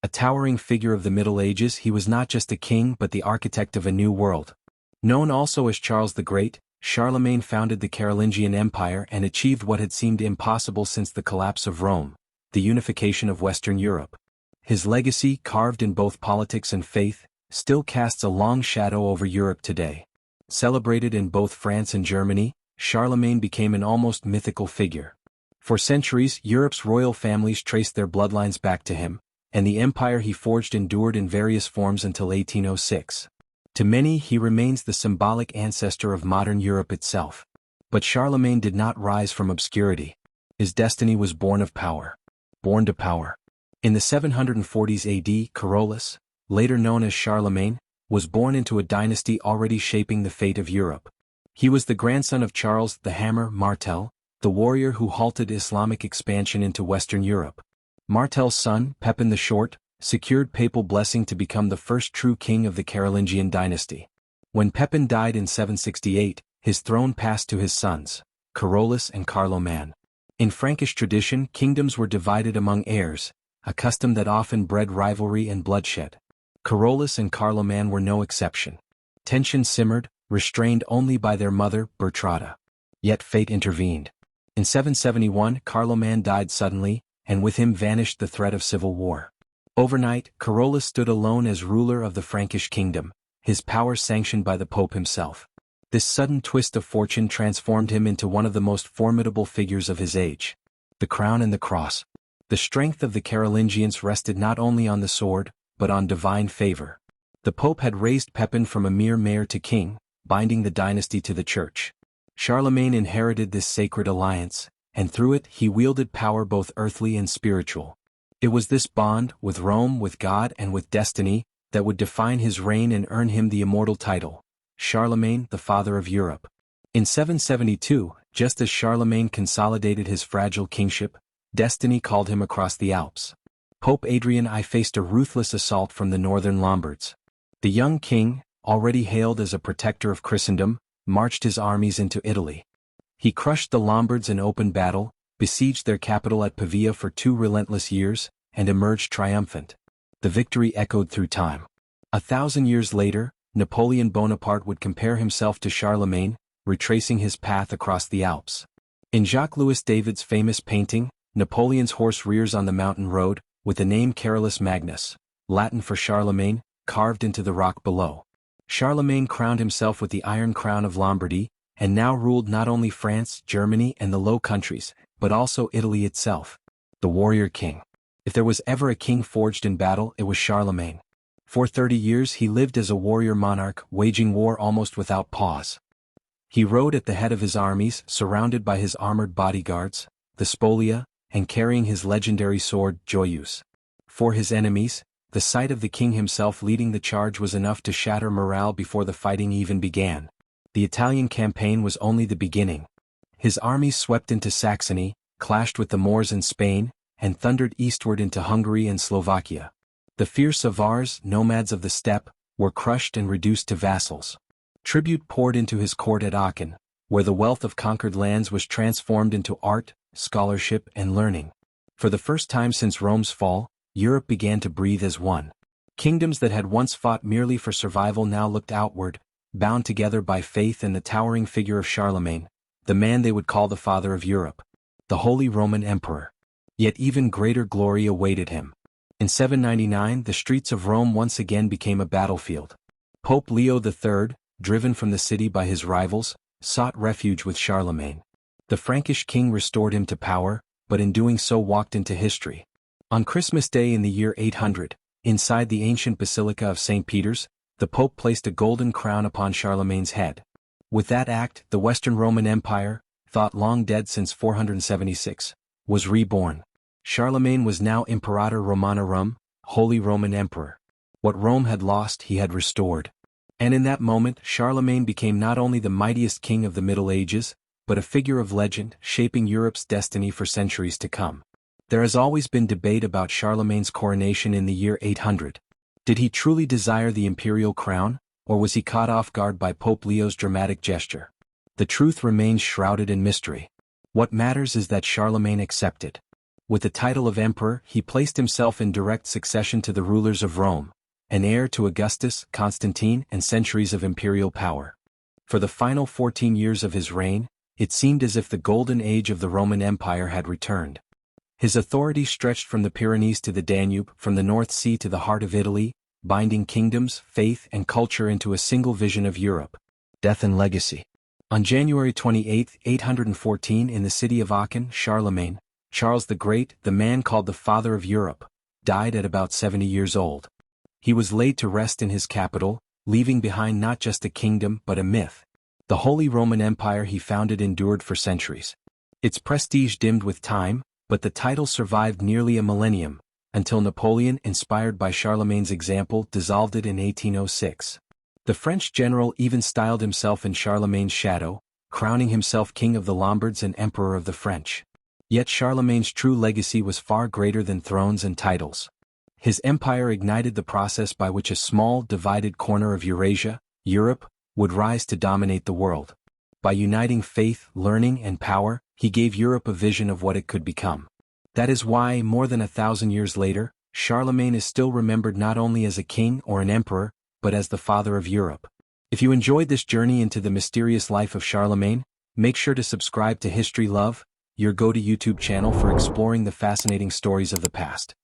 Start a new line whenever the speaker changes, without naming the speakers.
A towering figure of the Middle Ages, he was not just a king but the architect of a new world. Known also as Charles the Great, Charlemagne founded the Carolingian Empire and achieved what had seemed impossible since the collapse of Rome, the unification of Western Europe. His legacy, carved in both politics and faith, still casts a long shadow over Europe today. Celebrated in both France and Germany, Charlemagne became an almost mythical figure. For centuries, Europe's royal families traced their bloodlines back to him, and the empire he forged endured in various forms until 1806. To many, he remains the symbolic ancestor of modern Europe itself. But Charlemagne did not rise from obscurity. His destiny was born of power. Born to power. In the 740s AD, Carolus, later known as Charlemagne, was born into a dynasty already shaping the fate of Europe. He was the grandson of Charles the Hammer Martel, the warrior who halted Islamic expansion into Western Europe. Martel's son, Pepin the Short, secured papal blessing to become the first true king of the Carolingian dynasty. When Pepin died in 768, his throne passed to his sons, Carolus and Carloman. In Frankish tradition, kingdoms were divided among heirs, a custom that often bred rivalry and bloodshed. Carolus and Carloman were no exception. Tension simmered, restrained only by their mother, Bertrada. Yet fate intervened. In 771, Carloman died suddenly, and with him vanished the threat of civil war. Overnight, Carolus stood alone as ruler of the Frankish kingdom, his power sanctioned by the Pope himself. This sudden twist of fortune transformed him into one of the most formidable figures of his age. The crown and the cross. The strength of the Carolingians rested not only on the sword, but on divine favor. The Pope had raised Pepin from a mere mayor to king, binding the dynasty to the church. Charlemagne inherited this sacred alliance, and through it he wielded power both earthly and spiritual. It was this bond, with Rome, with God and with destiny, that would define his reign and earn him the immortal title, Charlemagne, the Father of Europe. In 772, just as Charlemagne consolidated his fragile kingship, destiny called him across the Alps. Pope Adrian I faced a ruthless assault from the northern Lombards. The young king, already hailed as a protector of Christendom, marched his armies into Italy. He crushed the Lombards in open battle, besieged their capital at Pavia for 2 relentless years, and emerged triumphant. The victory echoed through time. 1,000 years later, Napoleon Bonaparte would compare himself to Charlemagne, retracing his path across the Alps. In Jacques-Louis David's famous painting, Napoleon's horse rears on the mountain road, with the name Carolus Magnus, Latin for Charlemagne, carved into the rock below. Charlemagne crowned himself with the Iron Crown of Lombardy, and now ruled not only France, Germany and the Low Countries, but also Italy itself. The warrior king. If there was ever a king forged in battle, it was Charlemagne. For 30 years he lived as a warrior monarch, waging war almost without pause. He rode at the head of his armies, surrounded by his armored bodyguards, the spolia, and carrying his legendary sword, Joyous. For his enemies, the sight of the king himself leading the charge was enough to shatter morale before the fighting even began. The Italian campaign was only the beginning. His armies swept into Saxony, clashed with the Moors in Spain, and thundered eastward into Hungary and Slovakia. The fierce Avars, nomads of the steppe, were crushed and reduced to vassals. Tribute poured into his court at Aachen, where the wealth of conquered lands was transformed into art, scholarship and learning. For the first time since Rome's fall, Europe began to breathe as one. Kingdoms that had once fought merely for survival now looked outward, bound together by faith and the towering figure of Charlemagne, the man they would call the Father of Europe, the Holy Roman Emperor. Yet even greater glory awaited him. In 799, the streets of Rome once again became a battlefield. Pope Leo III, driven from the city by his rivals, sought refuge with Charlemagne. The Frankish king restored him to power, but in doing so walked into history. On Christmas Day in the year 800, inside the ancient Basilica of St. Peter's, the Pope placed a golden crown upon Charlemagne's head. With that act, the Western Roman Empire, thought long dead since 476, was reborn. Charlemagne was now Imperator Romanorum, Holy Roman Emperor. What Rome had lost he had restored. And in that moment Charlemagne became not only the mightiest king of the Middle Ages, but a figure of legend, shaping Europe's destiny for centuries to come. There has always been debate about Charlemagne's coronation in the year 800. Did he truly desire the imperial crown, or was he caught off guard by Pope Leo's dramatic gesture? The truth remains shrouded in mystery. What matters is that Charlemagne accepted. With the title of emperor, he placed himself in direct succession to the rulers of Rome, an heir to Augustus, Constantine, and centuries of imperial power. For the final 14 years of his reign, it seemed as if the golden age of the Roman Empire had returned. His authority stretched from the Pyrenees to the Danube, from the North Sea to the heart of Italy, binding kingdoms, faith, and culture into a single vision of Europe. Death and legacy. On January 28, 814, in the city of Aachen, Charlemagne, Charles the Great, the man called the Father of Europe, died at about 70 years old. He was laid to rest in his capital, leaving behind not just a kingdom but a myth. The Holy Roman Empire he founded endured for centuries. Its prestige dimmed with time, but the title survived nearly a millennium, until Napoleon, inspired by Charlemagne's example, dissolved it in 1806. The French general even styled himself in Charlemagne's shadow, crowning himself King of the Lombards and Emperor of the French. Yet Charlemagne's true legacy was far greater than thrones and titles. His empire ignited the process by which a small, divided corner of Eurasia, Europe, would rise to dominate the world. By uniting faith, learning, and power, he gave Europe a vision of what it could become. That is why, more than 1,000 years later, Charlemagne is still remembered not only as a king or an emperor, but as the father of Europe. If you enjoyed this journey into the mysterious life of Charlemagne, make sure to subscribe to History Love, your go-to YouTube channel for exploring the fascinating stories of the past.